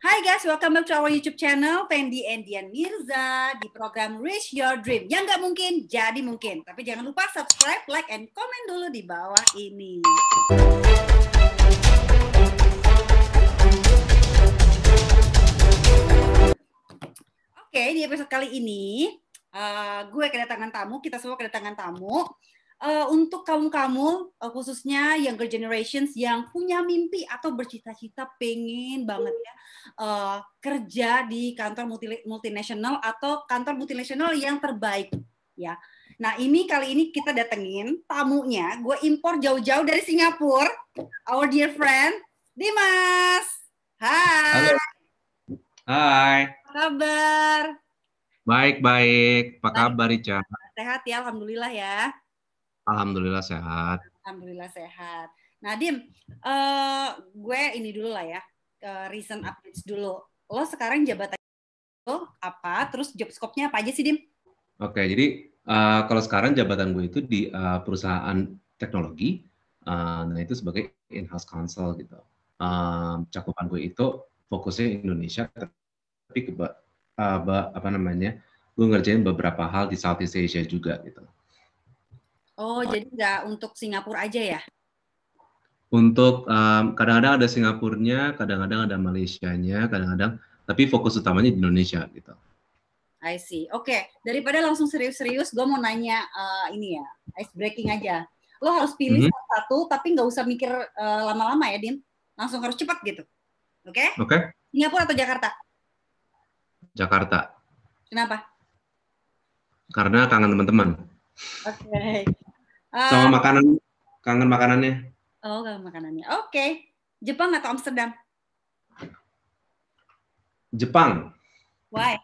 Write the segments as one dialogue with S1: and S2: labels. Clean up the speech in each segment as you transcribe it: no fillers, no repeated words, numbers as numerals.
S1: Hai guys, welcome back to our YouTube channel Fendi and Dian Mirza di program Reach Your Dream. Yang nggak mungkin jadi mungkin. Tapi jangan lupa subscribe, like, and komen dulu di bawah ini. Oke, di episode kali ini gue kedatangan tamu, kita semua kedatangan tamu. Untuk kamu khususnya younger generations yang punya mimpi atau bercita-cita pengen banget ya kerja di kantor multinasional atau kantor multinasional yang terbaik ya. Nah kali ini kita datengin tamunya, gue impor jauh-jauh dari Singapura, our dear friend Dimas. Hai.
S2: Halo. Hai.
S1: Apa kabar?
S2: Baik. Apa kabar, Ica?
S1: Sehat ya, alhamdulillah ya.
S2: Alhamdulillah sehat.
S1: Alhamdulillah sehat. Nah, Dim, gue ini dulu lah ya, recent updates dulu. Lo sekarang jabatan lo apa? Terus job scope-nya apa aja sih, Dim?
S2: Oke, jadi kalau sekarang jabatan gue itu di perusahaan teknologi, nah itu sebagai in-house counsel gitu. Cakupan gue itu fokusnya Indonesia, tapi gue ngerjain beberapa hal di Southeast Asia juga gitu.
S1: Oh, jadi nggak untuk Singapura aja ya?
S2: Untuk kadang-kadang ada Singapurnya, kadang-kadang ada Malaysianya, kadang-kadang, tapi fokus utamanya di Indonesia gitu.
S1: I see. Oke, daripada langsung serius-serius, gue mau nanya ini ya, ice breaking aja. Lo harus pilih satu, tapi nggak usah mikir lama-lama ya, Dim. Langsung harus cepat gitu. Oke?
S2: Oke.
S1: Singapura atau Jakarta?
S2: Jakarta.
S1: Kenapa?
S2: Karena kangen teman-teman.
S1: Oke.
S2: Sama kangen makanannya.
S1: Oh, kangen makanannya. Oke. Jepang atau Amsterdam?
S2: Jepang.
S1: Why?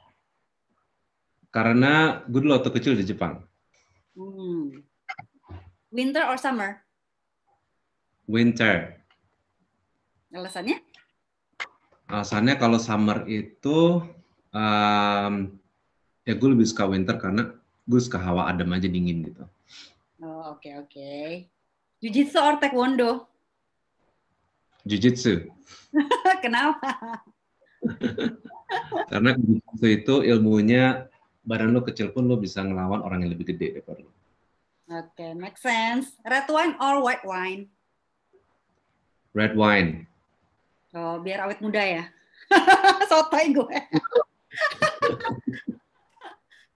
S2: Karena gue dulu waktu kecil di Jepang.
S1: Winter or summer?
S2: Winter.
S1: Alasannya?
S2: Alasannya kalau summer itu, ya gue lebih suka winter karena gue suka hawa adem aja, dingin gitu.
S1: Oh, oke. Jiu-jitsu or taekwondo?
S2: Jiu-jitsu.
S1: Kenapa?
S2: Karena jiu-jitsu itu ilmunya badan lo kecil pun lo bisa ngelawan orang yang lebih gede daripada lo.
S1: Oke, make sense. Red wine or white wine?
S2: Red wine.
S1: Oh, biar awet muda ya. Sotoy gue.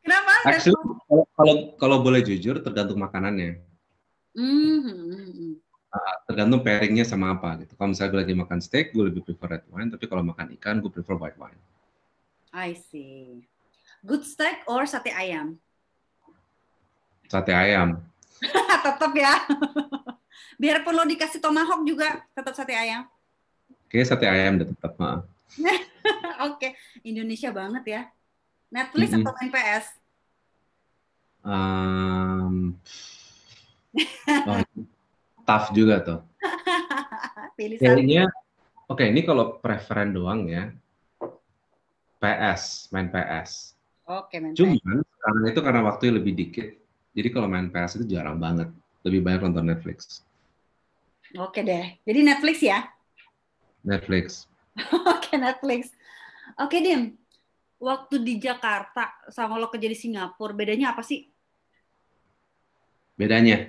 S1: Kenapa?
S2: Actually, kalau boleh jujur, tergantung makanannya. Tergantung pairingnya sama apa gitu. Kalau misalnya gue lagi makan steak, gue lebih prefer red wine. Tapi kalau makan ikan, gue prefer white wine.
S1: I see. Good steak or sate ayam?
S2: Sate ayam.
S1: Tetap ya. Biarpun lo dikasih tomahawk juga, tetap sate ayam.
S2: Oke, sate ayam udah tetap.
S1: Oke, Indonesia banget ya. Netflix atau main PS?
S2: Tough juga tuh.
S1: Pilih
S2: kayaknya, oke, ini kalau preferen doang ya, main PS.
S1: Oke, main
S2: Cuman,
S1: PS.
S2: sekarang itu karena waktunya lebih dikit, jadi kalau main PS itu jarang banget. Lebih banyak nonton Netflix.
S1: Oke deh, jadi Netflix ya?
S2: Netflix.
S1: Oke, Netflix. Oke, Dim. Waktu di Jakarta sama lo kerja di Singapura, bedanya apa sih?
S2: Bedanya?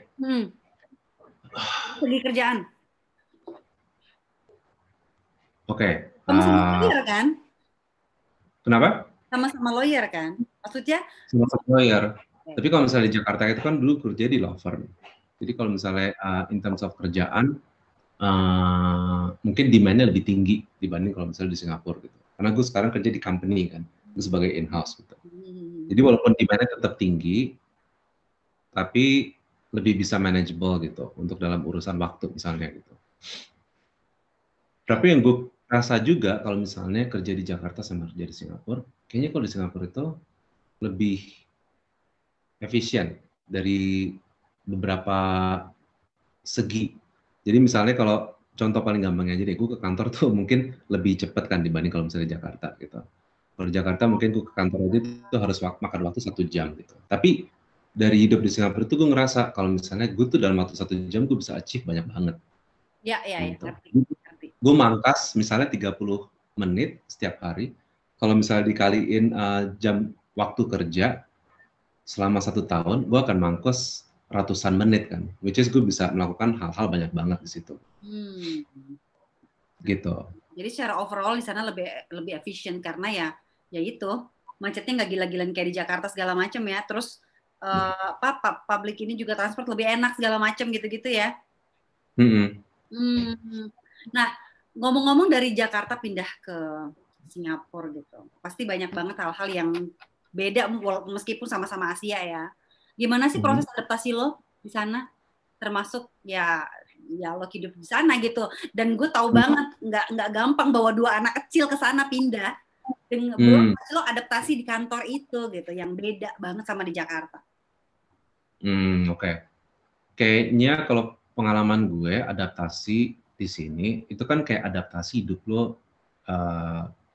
S1: Segi kerjaan.
S2: Oke.
S1: Sama-sama lawyer kan?
S2: Kenapa?
S1: Sama-sama lawyer kan? Maksudnya?
S2: Sama-sama lawyer. Tapi kalau misalnya di Jakarta itu kan dulu kerja di law firm. Jadi kalau misalnya in terms of kerjaan, mungkin demand-nya lebih tinggi dibanding kalau misalnya di Singapura gitu. Karena gue sekarang kerja di company kan, gue sebagai in-house gitu. Jadi walaupun demand-nya tetap tinggi, tapi lebih bisa manageable gitu untuk dalam urusan waktu misalnya gitu. Tapi yang gue rasa juga kalau misalnya kerja di Jakarta sama kerja di Singapura, kayaknya kalau di Singapura itu lebih efisien dari beberapa segi. Jadi misalnya kalau contoh paling gampang aja deh, gue ke kantor tuh mungkin lebih cepat kan dibanding kalau misalnya di Jakarta gitu. Kalau di Jakarta mungkin gue ke kantor aja itu harus makan waktu 1 jam gitu. Tapi dari hidup di Singapura itu gue ngerasa kalau misalnya gue tuh dalam waktu 1 jam gue bisa achieve banyak banget.
S1: Ya,
S2: gitu. Gue mangkas misalnya 30 menit setiap hari. Kalau misalnya dikaliin jam waktu kerja selama 1 tahun, gue akan mangkos ratusan menit kan, which is gue bisa melakukan hal-hal banyak banget di situ. Gitu.
S1: Jadi secara overall di sana lebih lebih efisien karena ya itu macetnya nggak gila-gilaan kayak di Jakarta segala macam ya. Terus public ini juga transport lebih enak segala macam gitu-gitu ya. Nah, ngomong-ngomong dari Jakarta pindah ke Singapura gitu, pasti banyak banget hal-hal yang beda meskipun sama-sama Asia ya. Gimana sih proses adaptasi lo di sana? Termasuk ya lo hidup di sana gitu. Dan gue tahu banget nggak gampang bawa 2 anak kecil ke sana pindah. Dan belum lo adaptasi di kantor itu gitu, yang beda banget sama di Jakarta.
S2: Oke. Kayaknya kalau pengalaman gue adaptasi di sini itu kan kayak adaptasi hidup lo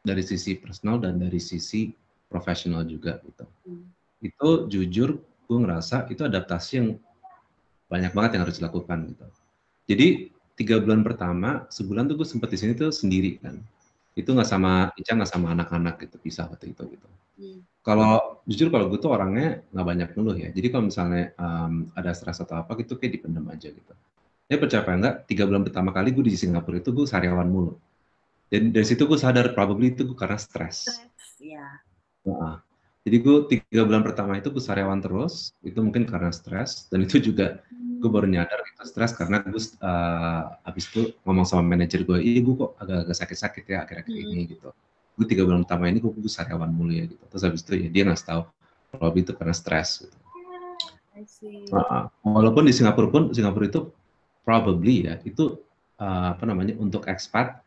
S2: dari sisi personal dan dari sisi profesional juga gitu. Itu jujur gue ngerasa itu adaptasi yang banyak banget yang harus dilakukan gitu. Jadi 3 bulan pertama, sebulan tuh gue sempet di sini tuh sendiri kan. Itu nggak sama Ica, nggak sama anak-anak gitu, pisah waktu itu gitu. Kalau jujur kalau gue tuh orangnya nggak banyak ngeluh ya. Jadi kalau misalnya ada stres atau apa gitu kayak dipendam aja gitu. Ya percaya apa enggak, 3 bulan pertama kali gue di Singapura itu gue sariawan mulu. Dan dari situ gue sadar probably itu gue karena stres. Nah, jadi gue 3 bulan pertama itu gue sariawan terus, itu mungkin karena stres, dan itu juga gue baru nyadar itu stres karena gue habis itu ngomong sama manajer gue, iya gue kok agak-agak sakit-sakit ya akhir-akhir ini gitu. Gue 3 bulan pertama ini gue sariawan mulu ya gitu. Terus habis itu ya dia ngasih tahu kalau itu karena stres gitu. Walaupun di Singapura itu probably ya itu apa namanya untuk expat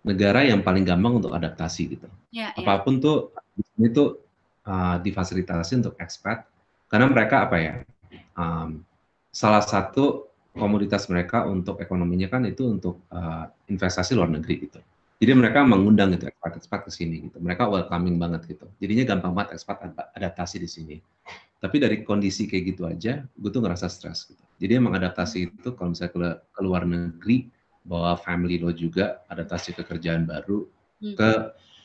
S2: negara yang paling gampang untuk adaptasi gitu. Apapun tuh ini tuh difasilitasi untuk expat karena mereka apa ya salah satu komoditas mereka untuk ekonominya kan itu untuk investasi luar negeri gitu. Jadi mereka mengundang gitu expat ke sini gitu. Mereka welcoming banget gitu. Jadinya gampang banget expat adaptasi di sini. Tapi dari kondisi kayak gitu aja, gue tuh ngerasa stres gitu. Jadi emang adaptasi itu kalau misalnya ke luar negeri, bawa family lo juga, adaptasi ke kerjaan baru, ke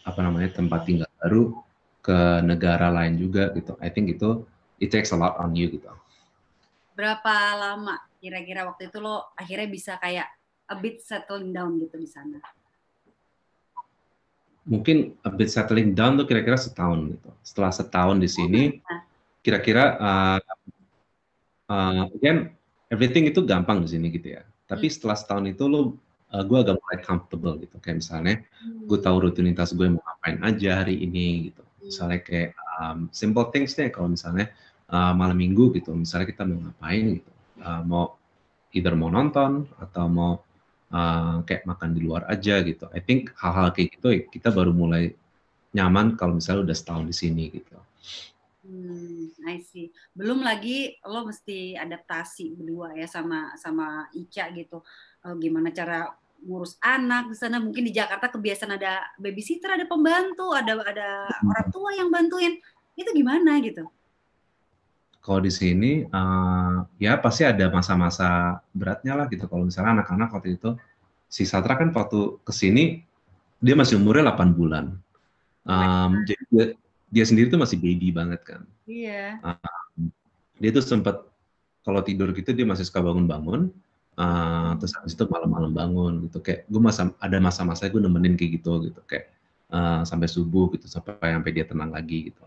S2: apa namanya tempat tinggal baru, ke negara lain juga gitu. I think itu it takes a lot on you gitu.
S1: Berapa lama kira-kira waktu itu lo akhirnya bisa kayak a bit settling down gitu di sana?
S2: Mungkin a bit settling down tuh kira-kira setahun gitu. Setelah setahun di sini, kira-kira again everything itu gampang di sini gitu ya. Tapi setelah setahun itu gue agak mulai comfortable gitu. Kayak misalnya gue tahu rutinitas gue mau ngapain aja hari ini gitu. Misalnya kayak simple things deh. Kalau misalnya malam minggu gitu, misalnya kita mau ngapain gitu, mau either mau nonton atau mau kayak makan di luar aja gitu. I think hal-hal kayak gitu kita baru mulai nyaman kalau misalnya udah setahun di sini gitu.
S1: I see. Belum lagi lo mesti adaptasi berdua ya sama Ica gitu. Gimana cara ngurus anak di sana? Mungkin di Jakarta kebiasaan ada babysitter, ada pembantu, ada orang tua yang bantuin. Itu gimana gitu?
S2: Kalau di sini ya pasti ada masa-masa beratnya lah gitu. Kalau misalnya anak-anak waktu itu, si Satra kan waktu kesini dia masih umurnya 8 bulan. Jadi dia sendiri tuh masih baby banget kan.
S1: Iya.
S2: Dia tuh sempat kalau tidur gitu dia masih suka bangun-bangun. Terus habis itu malam-malam bangun gitu. Kayak gue ada masa-masa gue nemenin kayak gitu kayak sampai subuh gitu sampai dia tenang lagi gitu.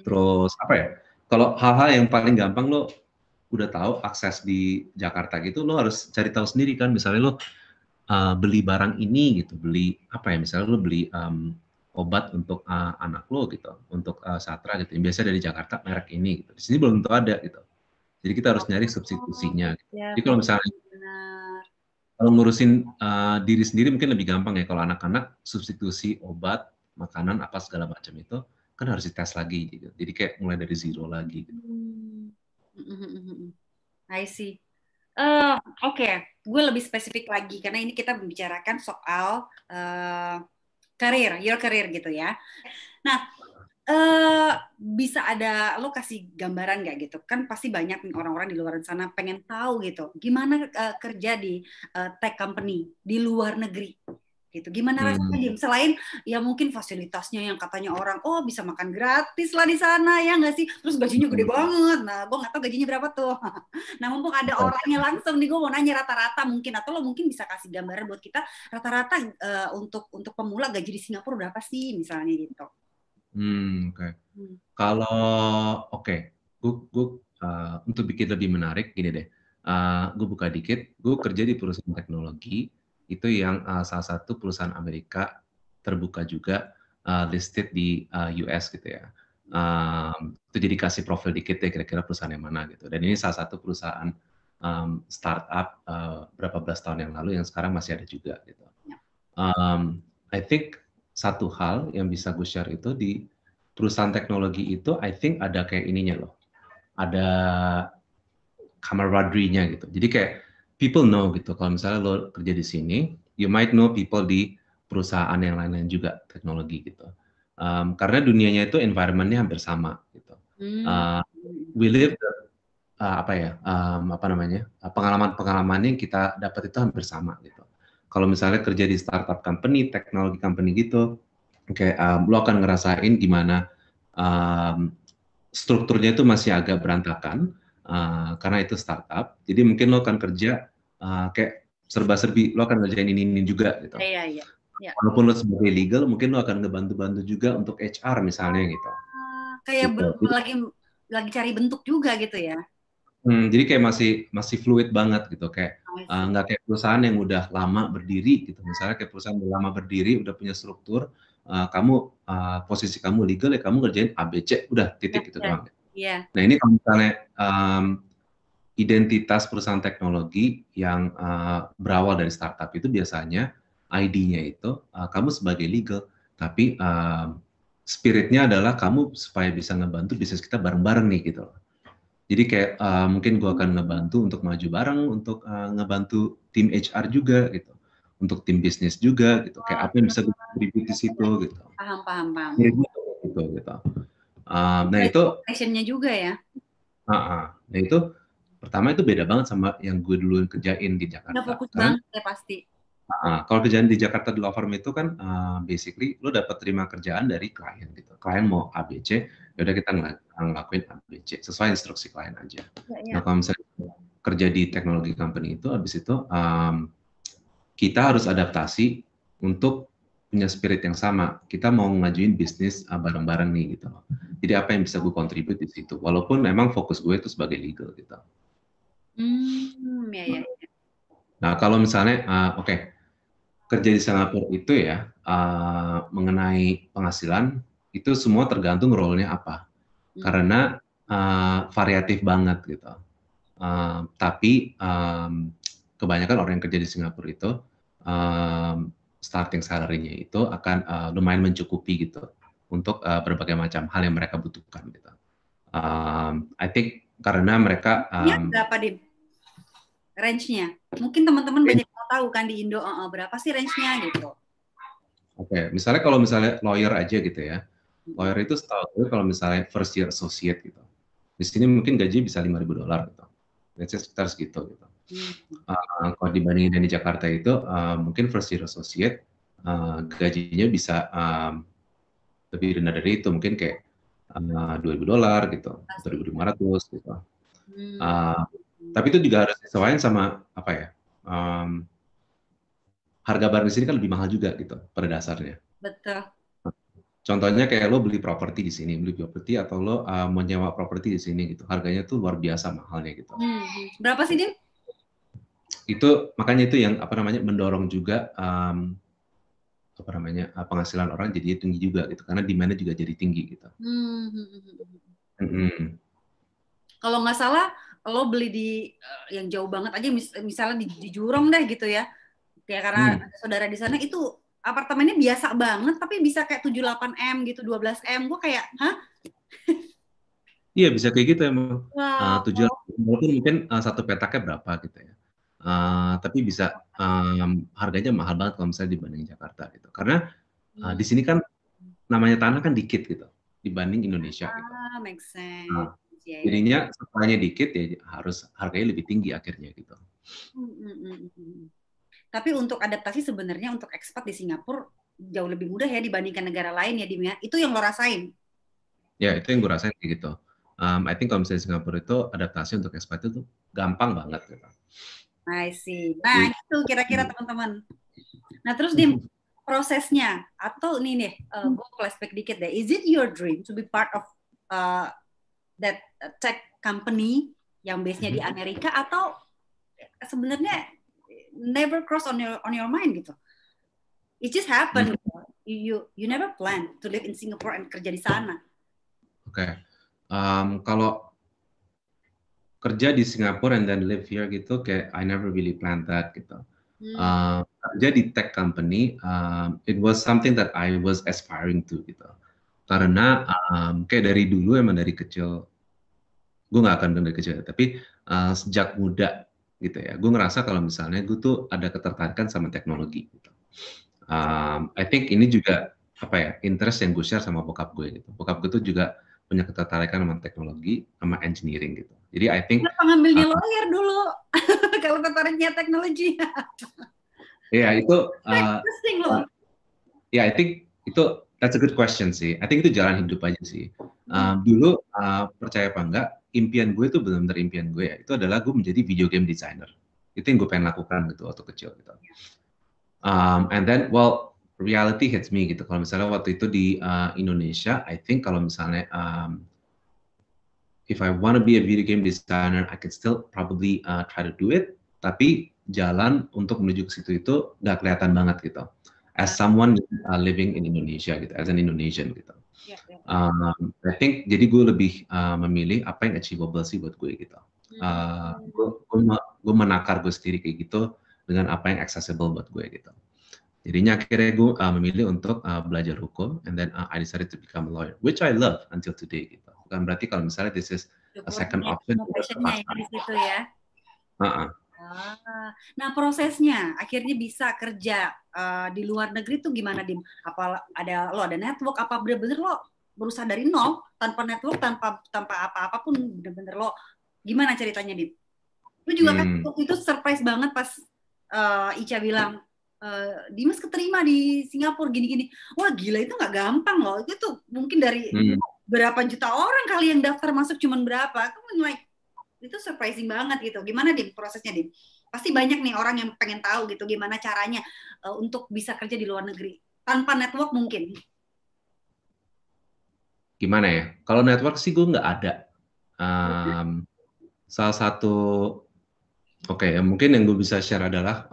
S2: Terus apa ya? Kalau hal-hal yang paling gampang lo udah tahu akses di Jakarta gitu, lo harus cari tahu sendiri kan. Misalnya lo beli barang ini gitu, beli apa ya? Misalnya lo beli obat untuk anak lo gitu, untuk Satra gitu. Yang biasa dari Jakarta merek ini gitu. Di sini belum tentu ada gitu. Jadi kita harus nyari substitusinya. Gitu. Jadi kalau misalnya kalau ngurusin diri sendiri mungkin lebih gampang ya. Kalau anak-anak substitusi obat, makanan apa segala macam itu kan harus dites lagi gitu. Jadi kayak mulai dari zero lagi. Gitu.
S1: I see. Oke. Gue lebih spesifik lagi karena ini kita membicarakan soal karir, your career gitu ya. Nah, bisa ada lo kasih gambaran nggak gitu? Kan pasti banyak nih orang-orang di luar sana pengen tahu gitu, gimana kerja di tech company di luar negeri Gitu. Gimana rasanya
S2: Hmm.
S1: Dim? Selain ya mungkin fasilitasnya yang katanya orang, oh bisa makan gratis lah di sana ya nggak sih? Terus gajinya gede banget. Nah, gue nggak tahu gajinya berapa tuh. Nah, mumpung ada orangnya langsung nih, gue mau nanya rata-rata mungkin, atau lo mungkin bisa kasih gambaran buat kita rata-rata untuk pemula gaji di Singapura berapa sih misalnya gitu.
S2: Oke.
S1: Hmm.
S2: Kalau oke, gue untuk bikin lebih menarik gini deh. Gue buka dikit. Gue kerja di perusahaan teknologi itu yang salah satu perusahaan Amerika terbuka juga listed di US gitu ya. Itu jadi kasih profil dikit deh kira-kira perusahaan yang mana gitu. Dan ini salah satu perusahaan startup berapa belas tahun yang lalu yang sekarang masih ada juga gitu.
S1: Ya.
S2: I think satu hal yang bisa gue share itu di perusahaan teknologi itu, I think ada kayak ininya loh, ada camaraderie-nya gitu. Jadi kayak people know gitu. Kalau misalnya lo kerja di sini, you might know people di perusahaan yang lain-lain juga teknologi gitu. Karena dunianya itu environment-nya hampir sama gitu.
S1: Hmm.
S2: Uh, we live apa ya, apa namanya, pengalaman-pengalaman yang kita dapat itu hampir sama gitu. Kalau misalnya kerja di startup company, teknologi company gitu, kayak lo akan ngerasain gimana um, strukturnya itu masih agak berantakan karena itu startup. Jadi mungkin lo akan kerja kayak serba-serbi, lo akan ngerjain ini juga gitu.
S1: Iya, iya. Ya.
S2: Walaupun lo sebagai legal, mungkin lo akan ngebantu-bantu juga untuk HR misalnya gitu.
S1: Kayak
S2: Gitu. Jadi,
S1: lagi cari bentuk juga gitu ya.
S2: jadi kayak masih masih fluid banget gitu, kayak
S1: I see.
S2: nggak kayak perusahaan yang udah lama berdiri gitu. Misalnya kayak perusahaan udah lama berdiri, udah punya struktur, kamu posisi kamu legal ya kamu ngerjain A B C, udah
S1: Ya,
S2: titik gitu
S1: ya.
S2: doang.
S1: Iya.
S2: Nah ini kalau misalnya identitas perusahaan teknologi yang berawal dari startup itu biasanya ID-nya itu kamu sebagai legal, tapi spiritnya adalah kamu supaya bisa ngebantu bisnis kita bareng-bareng nih gitu. Jadi kayak mungkin gue akan ngebantu untuk maju bareng, untuk ngebantu tim HR juga gitu, untuk tim bisnis juga gitu. Kayak apa yang bisa gue kontribusi di situ gitu.
S1: Paham, paham, paham.
S2: Ya, gitu. Nah
S1: Berarti
S2: itu,
S1: passionnya juga ya.
S2: nah itu pertama itu beda banget sama yang gue dulu kerjain di
S1: Udah
S2: Jakarta.
S1: fokus
S2: Karena
S1: banget ya pasti.
S2: kalau kerjaan di Jakarta di law firm itu kan basically lo dapat terima kerjaan dari klien gitu. Klien mau A B C, ya udah kita ngelakuin A B C sesuai instruksi klien aja.
S1: Ya,
S2: Nah
S1: ya.
S2: kalau misalnya kerja di teknologi company itu, habis itu kita harus adaptasi untuk punya spirit yang sama. Kita mau ngajuin bisnis bareng-bareng nih gitu loh. Jadi apa yang bisa gue contribute di situ. Walaupun memang fokus gue itu sebagai legal gitu.
S1: Ya, ya.
S2: Nah kalau misalnya, oke, kerja di Singapura itu ya, mengenai penghasilan, itu semua tergantung role-nya apa.
S1: Hmm.
S2: Karena variatif banget gitu. Tapi kebanyakan orang yang kerja di Singapura itu starting salary-nya itu akan lumayan mencukupi gitu untuk berbagai macam hal yang mereka butuhkan gitu. I think karena mereka
S1: Ya, berapa, Dim? Range-nya? Mungkin teman-teman banyak yang tahu kan di Indo, berapa sih range-nya gitu.
S2: oke, misalnya kalau misalnya lawyer aja gitu ya, lawyer itu setahu gue kalau misalnya first year associate gitu, di sini mungkin gaji bisa $5.000 gitu, let's say sekitar segitu gitu. Kalau dibandingin di Jakarta itu mungkin first year associate gajinya bisa lebih rendah dari itu, mungkin kayak $2.000 gitu, atau
S1: Pasti.
S2: 2.500 gitu.
S1: Hmm.
S2: Uh, tapi itu juga harus disesuaikan sama apa ya? Harga barang di sini kan lebih mahal juga gitu pada dasarnya.
S1: Betul.
S2: Contohnya kayak lo beli properti di sini, beli properti atau lo menyewa properti di sini gitu. Harganya tuh luar biasa mahalnya gitu.
S1: Berapa sih, Dim?
S2: Itu makanya itu yang apa namanya mendorong juga apa namanya penghasilan orang jadi tinggi juga gitu karena demand-nya juga jadi tinggi gitu. Mm-mm.
S1: Kalau nggak salah, lo beli di yang jauh banget aja, misalnya di Jurong deh gitu ya. Ya karena
S2: Hmm.
S1: ada saudara di sana itu apartemennya biasa banget, tapi bisa kayak 7-8 M gitu, 12 M. Gue kayak, hah?
S2: Iya bisa kayak gitu emang. Tujuan
S1: Wow.
S2: walaupun mungkin satu petaknya berapa gitu ya. Tapi bisa harganya mahal banget kalau misalnya dibanding Jakarta gitu. Karena di
S1: Hmm.
S2: sini kan namanya tanah kan dikit gitu dibanding Indonesia gitu.
S1: Make sense.
S2: Nah,
S1: Ya, ya.
S2: jadinya supply-nya dikit ya harus harganya lebih tinggi akhirnya gitu.
S1: Hmm, hmm, hmm, hmm. Tapi untuk adaptasi sebenarnya untuk expat di Singapura jauh lebih mudah ya dibandingkan negara lain ya, Dim ya. Itu yang lo rasain?
S2: Ya, itu yang gue rasain kayak gitu. I think kalau misalnya Singapura itu adaptasi untuk expat itu tuh gampang banget gitu.
S1: I see. Nah,
S2: Jadi,
S1: itu kira-kira teman-teman. Nah, terus Dim, prosesnya atau ini nih, gue flashback dikit deh. Is it your dream to be part of uh, that tech company yang base-nya di Amerika, atau sebenarnya never cross on your mind gitu? It just happen. You never plan to live in Singapore and kerja di sana.
S2: Oke. Kalau kerja di Singapura and then live here gitu, kayak I never really planned that gitu. Kerja di tech company, it was something that I was aspiring to gitu. Karena kayak dari dulu emang dari kecil, gue nggak akan bilang dari kecil, tapi sejak muda gitu ya, gue ngerasa kalau misalnya gue tuh ada ketertarikan sama teknologi gitu. I think ini juga apa ya, interest yang gue share sama bokap gue gitu. Bokap gue tuh juga punya ketertarikan sama teknologi, sama engineering gitu. Jadi I think
S1: Kenapa ngambilnya lawyer dulu kalau tertariknya teknologi?
S2: ya itu
S1: Interesting loh.
S2: ya I think itu that's a good question sih. I think itu jalan hidup aja sih. Dulu percaya apa enggak, impian gue itu benar-benar impian gue ya. Itu adalah gue menjadi video game designer. Itu yang gue pengen lakukan gitu waktu kecil gitu. And then well reality hits me gitu. Kalau misalnya waktu itu di Indonesia, I think kalau misalnya if I want to be a video game designer, I could still probably try to do it. Tapi jalan untuk menuju ke situ itu nggak kelihatan banget gitu. As someone living in Indonesia gitu, as an Indonesian gitu. I think jadi gue lebih memilih apa yang achievable sih buat gue gitu. Gue menakar gue sendiri kayak gitu dengan apa yang accessible buat gue gitu. Jadinya akhirnya gue memilih untuk belajar hukum, and then I decided to become a lawyer, which I love until today gitu. Bukan berarti kalau misalnya this is a second option.
S1: Passionnya ya di situ ya. Nah, prosesnya akhirnya bisa kerja di luar negeri tuh gimana, Dim? Apa lo ada network, apa bener-bener lo berusaha dari nol tanpa network, tanpa apa-apa pun, bener-bener lo gimana ceritanya, Dim? Lu juga kan waktu itu surprise banget pas Ica bilang Dimas keterima di Singapura gini-gini. Wah gila, itu nggak gampang loh. Itu tuh mungkin dari berapa juta orang kali yang daftar masuk cuman berapa. Kamu like itu surprising banget gitu. Gimana Dim prosesnya, Dim? Pasti banyak nih orang yang pengen tahu gitu gimana caranya untuk bisa kerja di luar negeri tanpa network mungkin.
S2: Gimana ya? Kalau network sih gue nggak ada. Salah satu mungkin yang gue bisa share adalah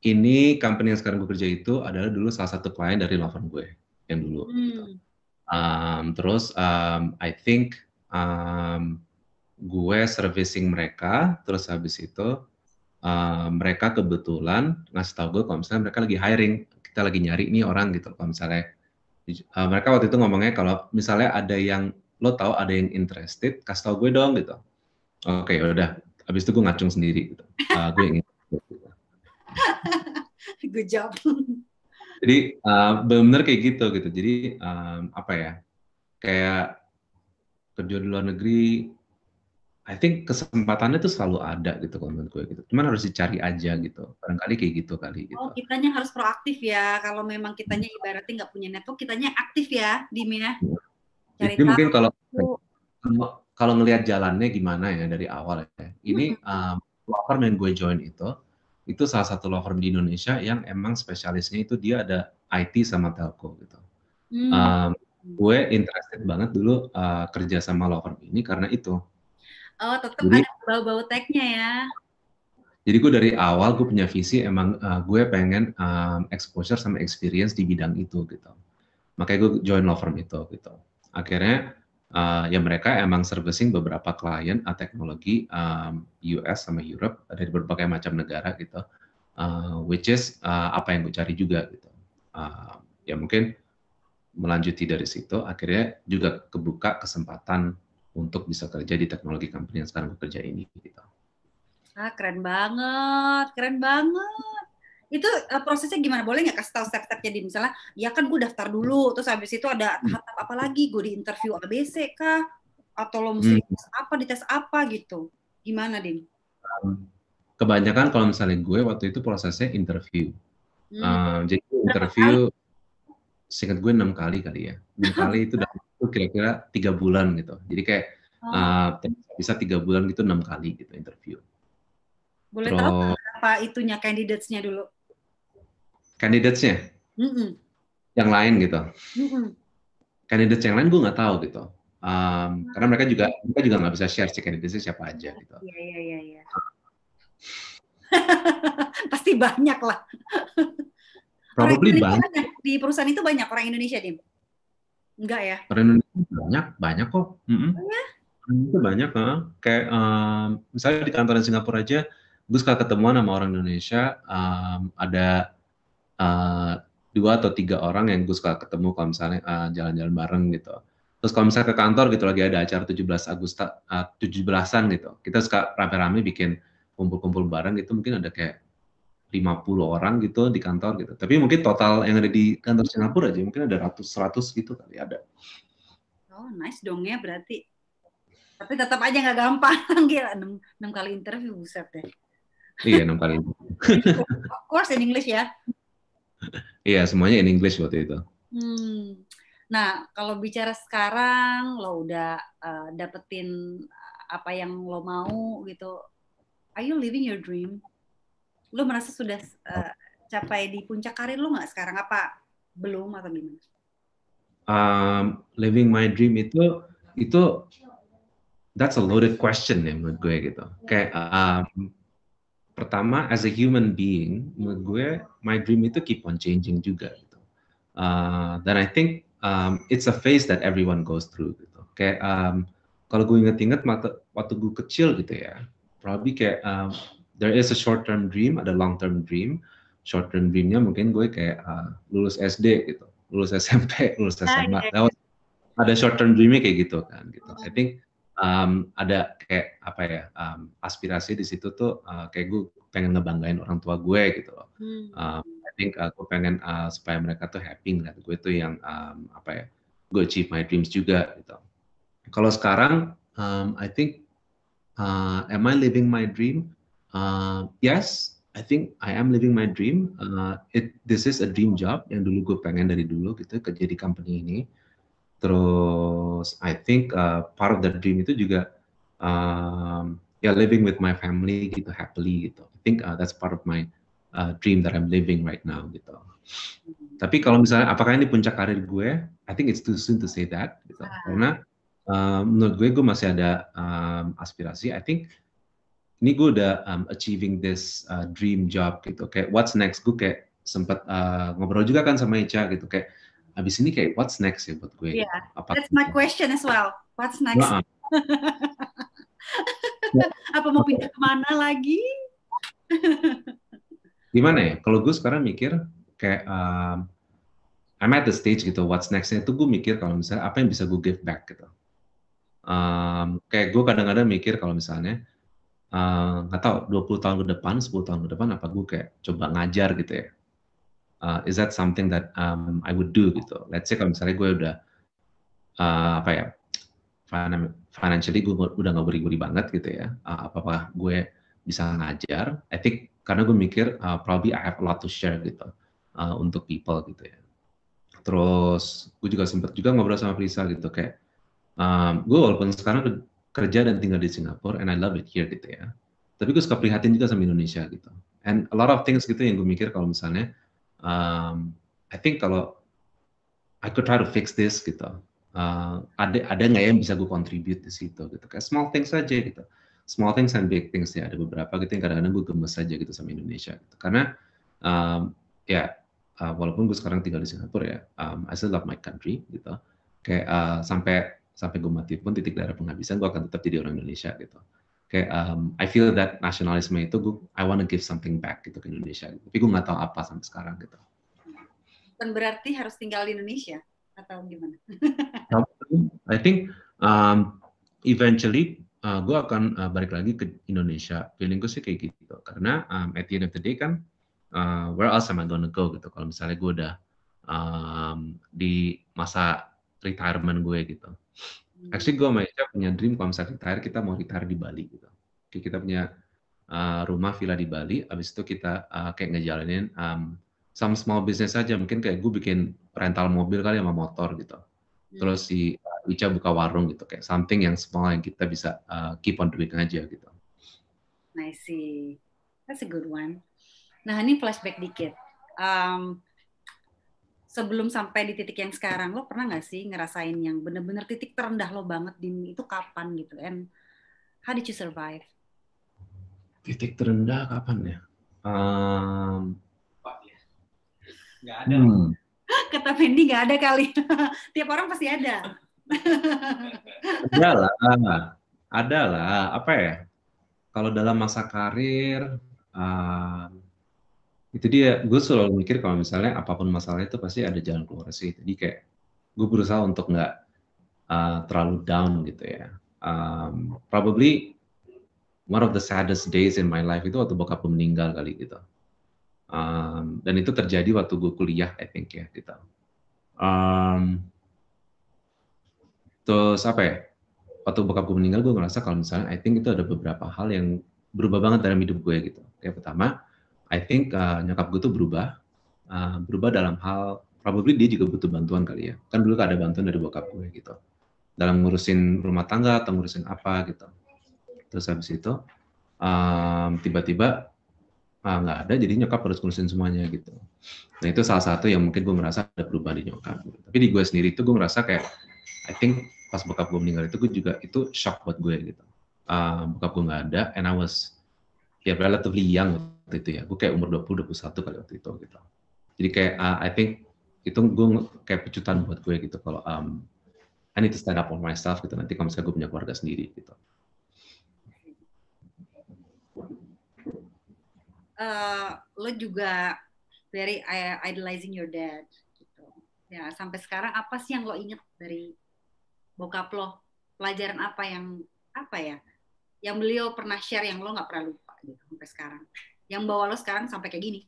S2: ini company yang sekarang gue kerja itu adalah dulu salah satu klien dari law firm gue yang dulu. Gitu. Terus I think gue servicing mereka, terus habis itu mereka kebetulan ngasih tahu gue kalau misalnya mereka lagi hiring, kita lagi nyari nih orang gitu. Kalau misalnya mereka waktu itu ngomongnya kalau misalnya ada yang lo tahu ada yang interested, kasih tahu gue dong gitu. Oke, udah. Habis itu gue ngacung sendiri gitu. Gue ingin.
S1: Good job.
S2: Jadi benar-benar kayak gitu. Jadi apa ya? Kayak kerja di luar negeri, I think kesempatannya tuh selalu ada gitu kalau menurut gue gitu. Cuman harus dicari aja gitu. Barangkali kayak gitu kali gitu.
S1: Oh, kitanya harus proaktif ya. Kalau memang kitanya ibaratnya nggak punya network, kitanya aktif ya, Dim ya. Cari
S2: Jadi
S1: tahu.
S2: mungkin kalau ngelihat jalannya gimana ya dari awal ya. Ini law firm yang gue join itu salah satu law firm di Indonesia yang emang spesialisnya itu dia ada IT sama telco gitu. Gue interested banget dulu kerja sama law firm ini karena itu.
S1: Oh, tetap ada bau-bau tech-nya ya.
S2: Jadi gue dari awal gue punya visi emang gue pengen exposure sama experience di bidang itu gitu. Makanya gue join law firm itu gitu. Akhirnya ya mereka emang servicing beberapa klien teknologi US sama Europe dari berbagai macam negara gitu. Which is apa yang gue cari juga gitu. Ya mungkin melanjuti dari situ akhirnya juga kebuka kesempatan untuk bisa kerja di teknologi company yang sekarang gue kerja ini gitu.
S1: Keren banget, keren banget. Itu prosesnya gimana? Boleh nggak kasih tahu step-stepnya, di misalnya, ya kan gue daftar dulu, terus habis itu ada tahap apa lagi? Gue di interview ABC kah? Atau lo mesti dites apa gitu? Gimana, Din?
S2: kebanyakan kalau misalnya gue waktu itu prosesnya interview.
S1: Hmm.
S2: Jadi
S1: Berapa kali?
S2: interview, seingat gue 6 kali kali ya. 6 kali itu dalam waktu kira-kira 3 bulan gitu. Jadi kayak
S1: Oh,
S2: bisa 3 bulan gitu 6 kali gitu interview.
S1: boleh tahu nggak
S2: Terus
S1: berapa itunya candidates-nya dulu?
S2: candidates-nya
S1: Mm-mm.
S2: yang lain gitu.
S1: Mm-mm.
S2: Candidates yang lain gue nggak tahu gitu. Karena mereka juga nggak bisa share si candidates siapa aja gitu.
S1: Iya, iya, iya, iya. Pasti banyak lah. Orang
S2: Probably
S1: Indonesia
S2: banyak.
S1: banyak. Di perusahaan itu banyak orang Indonesia, Dim? Enggak ya?
S2: Orang Indonesia banyak, banyak kok.
S1: Oh ya?
S2: Itu banyak, heeh. Kayak misalnya di kantor di Singapura aja, gue suka ketemuan sama orang Indonesia. Ada 2 atau 3 orang yang gue suka ketemu kalau misalnya jalan-jalan bareng gitu. Terus kalau misalnya ke kantor gitu lagi ada acara 17 Agustus, 17-an gitu, kita suka rame-rame bikin kumpul-kumpul bareng gitu. Mungkin ada kayak 50 orang gitu di kantor gitu. Tapi mungkin total yang ada di kantor Singapura aja mungkin ada ratus gitu kali ada.
S1: Oh, nice dong ya berarti. Tapi tetap aja nggak gampang. Gila, 6 kali interview, buset deh.
S2: Iya, 6 kali.
S1: Of course in English ya.
S2: Iya, semuanya in English waktu itu.
S1: Hmm. Nah, kalau bicara sekarang, lo udah dapetin apa yang lo mau gitu. Are you living your dream? Lo merasa sudah capai di puncak karir lo nggak sekarang? Apa belum atau gimana?
S2: Living my dream itu that's a loaded question ya menurut gue gitu. Kayak pertama as a human being menurut gue my dream itu keep on changing juga gitu. Dan I think it's a phase that everyone goes through gitu. Kayak kalau gue inget-inget waktu gue kecil gitu ya, probably kayak there is a short term dream, ada long term dream. Short term dreamnya mungkin gue kayak lulus SD gitu, lulus SMP, lulus
S1: Ah,
S2: SMA.
S1: iya.
S2: Ada short term dreamnya kayak gitu kan gitu. I think ada kayak apa ya aspirasi di situ tuh kayak gue pengen ngebanggain orang tua gue gitu loh.
S1: Hmm.
S2: I think aku pengen supaya mereka tuh happy ngeliat gue tuh yang apa ya gue achieve my dreams juga gitu. Kalau sekarang I think am I living my dream? Yes, I think I am living my dream. This is a dream job yang dulu gue pengen dari dulu gitu kerja di company ini. Terus I think part of that dream itu juga ya living with my family gitu happily gitu. I think that's part of my dream that I'm living right now gitu. Tapi kalau misalnya apakah ini puncak karir gue, I think it's too soon to say that gitu. Karena menurut gue masih ada aspirasi. I think ini gue udah achieving this dream job gitu. Kayak what's next? Gue kayak sempat ngobrol juga kan sama Ica gitu. Kayak abis ini kayak what's next ya buat gue
S1: Yeah,
S2: gitu. Apa?
S1: that's my question as well. What's next?
S2: Nah,
S1: Apa mau pindah kemana lagi?
S2: gimana ya? Kalau gue sekarang mikir kayak I'm at the stage gitu. What's next-nya itu gue mikir kalau misalnya apa yang bisa gue give back gitu. Kayak gue kadang-kadang mikir kalau misalnya nggak tahu 20 tahun ke depan, 10 tahun ke depan apa gue kayak coba ngajar gitu ya. Is that something that I would do gitu. Let's say kalau misalnya gue udah apa ya financially gue udah nggak beri-beri banget gitu ya. Apakah gue bisa ngajar? I think karena gue mikir probably I have a lot to share gitu untuk people gitu ya. Terus gue juga sempat juga ngobrol sama Prisa gitu kayak gue walaupun sekarang kerja dan tinggal di Singapura and I love it here gitu ya. Tapi gue suka prihatin juga sama Indonesia gitu. And a lot of things gitu yang gue mikir kalau misalnya I think kalau I could try to fix this gitu. Ada nggak yang bisa gue contribute di situ gitu. Kayak small things aja gitu. Small things and big things ya. Ada beberapa gitu yang kadang-kadang gue gemes aja gitu sama Indonesia. Gitu. Karena ya walaupun gue sekarang tinggal di Singapura ya, I still love my country gitu. Kayak sampai gue mati pun titik darah penghabisan gue akan tetap jadi orang Indonesia gitu. Kayak I feel that nasionalisme itu I wanna give something back gitu ke Indonesia. Gitu. Tapi gue nggak tahu apa sampai sekarang gitu.
S1: Bukan berarti harus tinggal di Indonesia atau gimana?
S2: I think eventually gue akan balik lagi ke Indonesia. Feeling gue sih kayak gitu. Karena at the end of the day kan, where else am I gonna go gitu. Kalau misalnya gue udah di masa retirement gue gitu. Actually gue sama Ica punya dream kalau misalnya retire kita mau retire di Bali gitu. Kayak kita punya rumah villa di Bali. Abis itu kita kayak ngejalanin some small business aja. Mungkin kayak gue bikin rental mobil kali sama motor gitu. Terus si Ica buka warung gitu. Kayak something yang small yang kita bisa keep on doing aja gitu.
S1: I see. That's a good one. Nah, ini flashback dikit. Sebelum sampai di titik yang sekarang, lo pernah nggak sih ngerasain yang bener-bener titik terendah lo banget di itu kapan gitu? And how did you survive?
S2: Titik terendah kapan ya?
S3: Nggak ada.
S1: Kata Fendi nggak ada kali. Tiap orang pasti ada.
S2: Ada lah. Apa ya? Kalau dalam masa karir, itu dia. Gue selalu mikir kalau misalnya apapun masalahnya itu pasti ada jalan keluar sih. Jadi kayak gue berusaha untuk nggak terlalu down gitu ya. Probably one of the saddest days in my life itu waktu bokap gue meninggal kali gitu. Dan itu terjadi waktu gue kuliah, I think ya gitu. Terus apa ya? Waktu bokap gue meninggal, gue ngerasa kalau misalnya, I think itu ada beberapa hal yang berubah banget dalam hidup gue gitu. Kayak pertama, I think nyokap gue tuh berubah dalam hal, probably dia juga butuh bantuan kali ya. Kan dulu ada bantuan dari bokap gue gitu. Dalam ngurusin rumah tangga atau ngurusin apa gitu. Terus habis itu, tiba-tiba nggak ada, jadi nyokap harus ngurusin semuanya gitu. Nah itu salah satu yang mungkin gue merasa ada perubahan di nyokap. Gitu. Tapi di gue sendiri itu gue ngerasa kayak, I think pas bokap gue meninggal itu gue juga itu shock buat gue gitu. Bokap gue nggak ada, and I was relatively young waktu itu ya. Gue kayak umur 20-21 kali waktu itu gitu. Jadi kayak I think itu gue kayak pecutan buat gue gitu. Kalau I need to stand up for myself gitu. Nanti kalau misalnya gue punya keluarga sendiri gitu.
S1: Lo juga very idolizing your dad gitu. Ya, sampai sekarang apa sih yang lo inget dari bokap lo? Pelajaran apa ya? Yang beliau pernah share yang lo nggak pernah lupa gitu sampai sekarang. Yang bawa lo sekarang sampai kayak gini.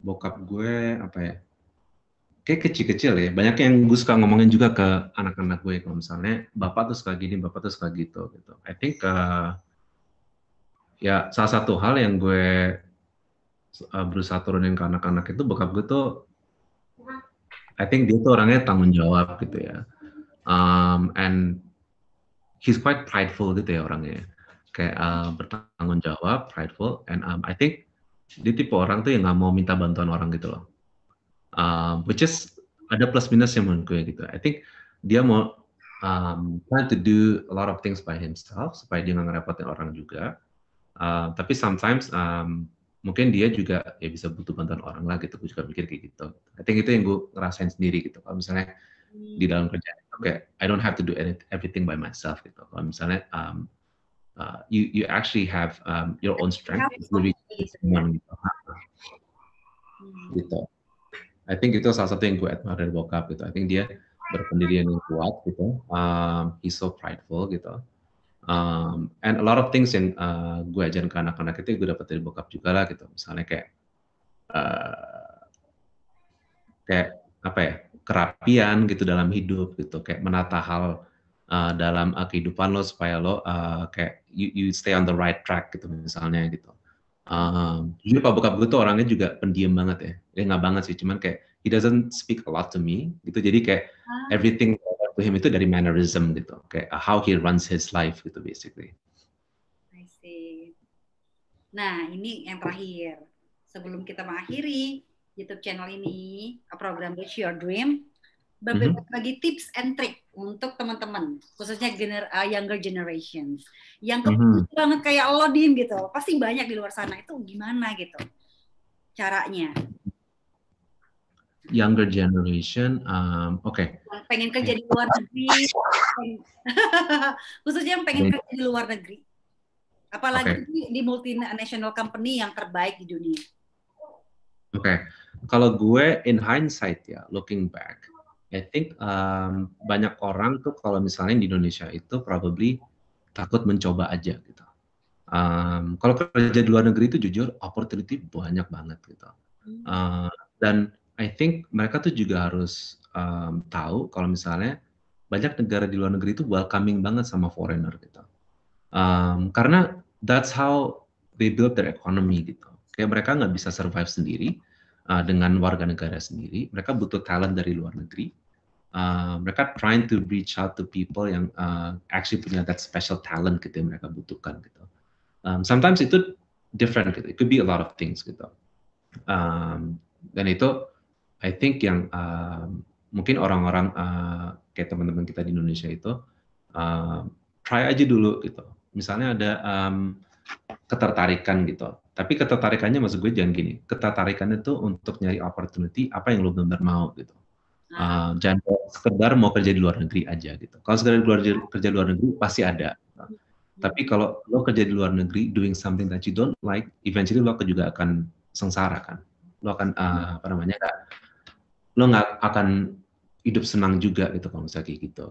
S2: Bokap gue apa ya? Kayak kecil-kecil ya. Banyak yang gue suka ngomongin juga ke anak-anak gue kalau misalnya bapak tuh suka gini, bapak tuh suka gitu. I think ya salah satu hal yang gue berusaha turunin ke anak-anak itu bokap gue tuh I think dia tuh orangnya tanggung jawab gitu ya. And he's quite prideful gitu ya orangnya. Kayak bertanggung jawab, prideful, and I think dia tipe orang tuh yang nggak mau minta bantuan orang gitu loh. Which is ada plus minusnya menurut gue gitu. I think dia mau trying to do a lot of things by himself supaya dia nggak ngerepotin orang juga. Tapi sometimes mungkin dia juga ya bisa butuh bantuan orang lah gitu. Gue juga mikir kayak gitu. I think itu yang gue ngerasain sendiri gitu. Kalau misalnya di dalam kerjaan itu kayak I don't have to do everything by myself gitu. Kalau misalnya you actually have your own strength, lebih gitu. I think itu salah satu yang gue admire dari bokap gitu. I think dia berpendirian yang kuat gitu. He's so prideful gitu. And a lot of things yang gue ajarin ke anak-anak itu gue dapat dari bokap juga lah gitu. Misalnya kayak apa ya, kerapian gitu dalam hidup gitu. Kayak menata hal dalam kehidupan lo supaya lo kayak you stay on the right track gitu misalnya gitu. Jujur Pak bokap gue tuh orangnya juga pendiam banget ya. Ya nggak banget sih, cuman kayak he doesn't speak a lot to me gitu. Jadi kayak everything to him itu dari mannerism gitu. Kayak how he runs his life gitu basically.
S1: I see. Nah, ini yang terakhir. Sebelum kita mengakhiri YouTube channel ini, program Reach Your Dream, bagi tips and trick untuk teman-teman, khususnya younger generations, yang kepingin banget kayak lo, Dim, gitu. Pasti banyak di luar sana. Itu gimana gitu caranya?
S2: Younger generation, okay.
S1: Pengen kerja di luar negeri, khususnya yang pengen kerja di luar negeri. Apalagi di multinational company yang terbaik di dunia.
S2: Oke, kalau gue in hindsight ya, looking back, I think banyak orang tuh kalau misalnya di Indonesia itu probably takut mencoba aja gitu. Kalau kerja di luar negeri itu jujur opportunity banyak banget gitu. Dan I think mereka tuh juga harus tahu kalau misalnya banyak negara di luar negeri itu welcoming banget sama foreigner gitu. Karena that's how they build their economy gitu. Kayak mereka nggak bisa survive sendiri dengan warga negara sendiri. Mereka butuh talent dari luar negeri. Mereka trying to reach out to people yang actually punya that special talent gitu yang mereka butuhkan gitu. Sometimes itu different gitu. It could be a lot of things gitu. Dan itu I think yang mungkin orang-orang kayak teman-teman kita di Indonesia itu try aja dulu gitu. Misalnya ada ketertarikan gitu. Tapi ketertarikannya maksud gue jangan gini. Ketertarikannya itu untuk nyari opportunity apa yang lo benar-benar mau gitu. Jangan sekedar mau kerja di luar negeri aja gitu. Kalau sekedar kerja di luar negeri pasti ada. Tapi kalau lo kerja di luar negeri doing something that you don't like, eventually lo juga akan sengsara kan. Lo akan lo nggak akan hidup senang juga gitu kalau misalnya kayak gitu.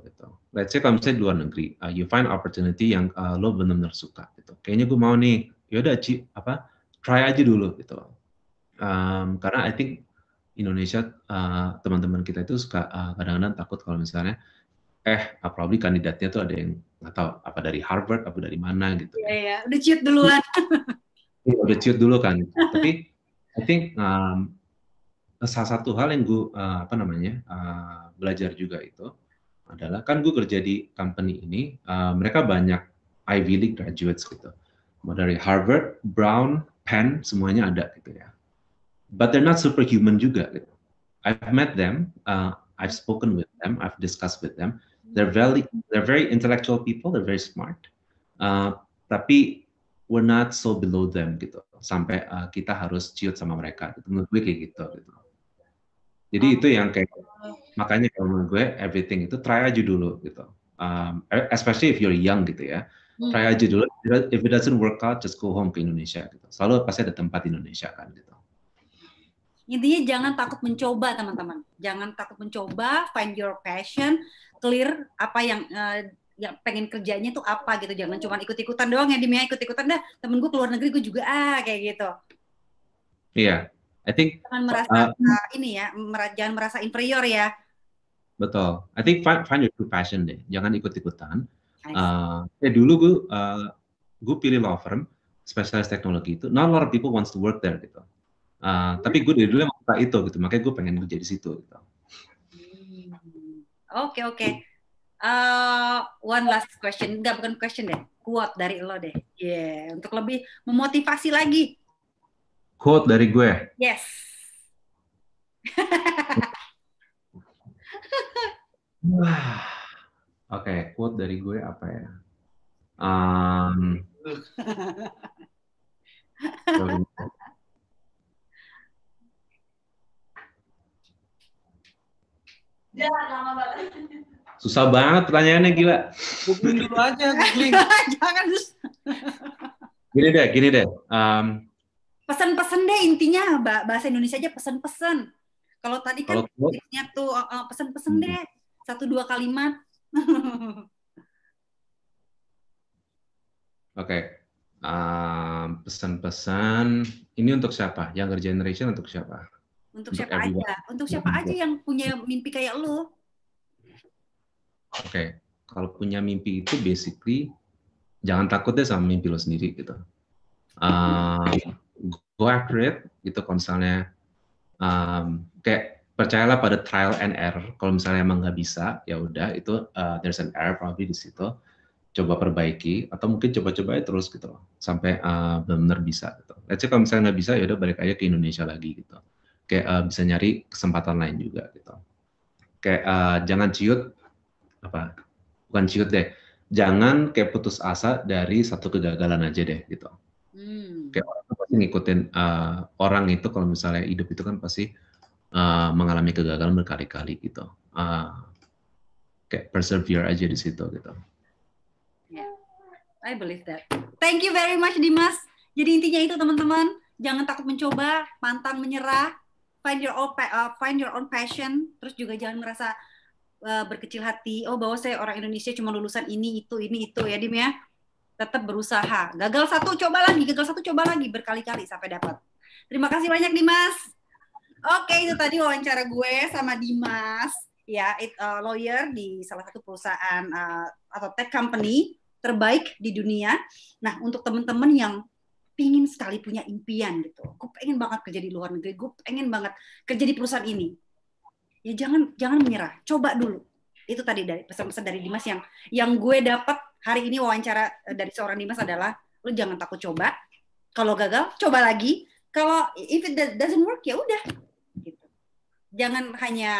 S2: Let's say kalau misalnya di luar negeri, you find opportunity yang lo benar-benar suka gitu. Kayaknya gue mau nih, yaudah try aja dulu gitu. Karena I think Indonesia teman-teman kita itu suka kadang-kadang takut kalau misalnya probably kandidatnya tuh ada yang nggak tahu apa dari Harvard apa dari mana gitu.
S1: Iya, udah ciut duluan.
S2: Udah ciut dulu kan. Tapi I think salah satu hal yang gue belajar juga itu adalah kan gue kerja di company ini, mereka banyak Ivy League graduates gitu, dari Harvard, Brown, Penn semuanya ada gitu ya. But they're not superhuman juga gitu. I've met them, I've spoken with them, I've discussed with them. They're very intellectual people, they're very smart. Tapi we're not so below them gitu. Sampai kita harus ciut sama mereka. Gitu. Menurut gue kayak gitu. Jadi itu yang kayak makanya kalau menurut gue everything itu try aja dulu gitu. Especially if you're young gitu ya. Try aja dulu. If it doesn't work out, just go home ke Indonesia gitu. Selalu pasti ada tempat di Indonesia kan gitu.
S1: Intinya jangan takut mencoba teman-teman. Jangan takut mencoba, find your passion, clear apa yang pengen kerjanya tuh apa gitu. Jangan cuma ikut-ikutan doang ya, Dimya ikut-ikutan dah. Temen gue keluar negeri gue juga kayak gitu.
S2: Iya, I think
S1: jangan merasa jangan merasa inferior ya.
S2: Betul. I think find your true passion deh. Jangan ikut-ikutan. Dulu gue pilih law firm spesialis teknologi itu. Not a lot of people wants to work there gitu. Tapi gue dari dulu emang suka itu gitu, makanya gue pengen kerja di situ. Gitu.
S1: Oke. One last question, bukan question deh, quote dari lo deh, untuk lebih memotivasi lagi.
S2: Quote dari gue.
S1: Yes.
S2: Oke, quote dari gue apa ya? Susah banget pertanyaannya, gila.
S3: Googling dulu aja, googling.
S1: Jangan.
S2: Gini deh.
S1: Pesan-pesan deh intinya, bahasa Indonesia aja pesan-pesan. Kalau tadi kan tipsnya tuh pesan-pesan deh, 1-2 kalimat.
S2: Oke. Pesan-pesan ini untuk siapa? Younger generation untuk siapa?
S1: Untuk siapa aja? Untuk siapa aja yang punya mimpi kayak lu?
S2: Oke. Kalau punya mimpi itu basically jangan takut deh sama mimpi lo sendiri gitu. Go after it gitu. Kalau misalnya kayak percayalah pada trial and error. Kalau misalnya emang nggak bisa, ya udah itu there's an error probably di situ. Coba perbaiki atau mungkin coba-coba terus gitu sampai benar-benar bisa gitu. Let's say kalau misalnya nggak bisa, ya udah balik aja ke Indonesia lagi gitu. Kayak bisa nyari kesempatan lain juga gitu. Kayak jangan bukan ciut deh. Jangan kayak putus asa dari satu kegagalan aja deh gitu. Kayak orang pasti ngikutin orang itu kalau misalnya hidup itu kan pasti mengalami kegagalan berkali-kali gitu. Kayak persevere aja di situ gitu.
S1: I believe that. Thank you very much Dimas. Jadi intinya itu teman-teman, jangan takut mencoba, pantang menyerah, find your own passion, terus juga jangan merasa berkecil hati. Bahwa saya orang Indonesia cuma lulusan ini itu ya Dim ya. Tetap berusaha. Gagal satu coba lagi berkali-kali sampai dapat. Terima kasih banyak Dimas. Oke, itu tadi wawancara gue sama Dimas, ya, lawyer di salah satu perusahaan atau tech company. terbaik di dunia. Nah, untuk teman-teman yang pingin sekali punya impian gitu, gue pengen banget kerja di luar negeri, gue pengen banget kerja di perusahaan ini, ya jangan menyerah, coba dulu. Itu tadi dari pesan-pesan dari Dimas yang gue dapat hari ini wawancara dari seorang Dimas adalah, lu jangan takut coba, kalau gagal coba lagi, kalau if it doesn't work ya udah gitu. Jangan hanya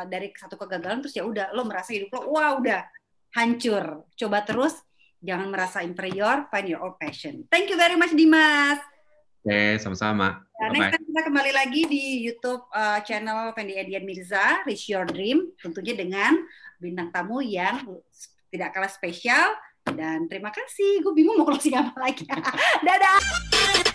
S1: dari satu kegagalan terus ya udah lo merasa hidup lo wah udah hancur. Coba terus, jangan merasa inferior, find your own passion. Thank you very much Dimas.
S2: Oke, sama-sama.
S1: Ya, next time kita kembali lagi di YouTube channel Fendi Edian Mirza, Reach Your Dream, tentunya dengan bintang tamu yang tidak kalah spesial. Dan terima kasih, gue bingung mau closing apa lagi. Dadah!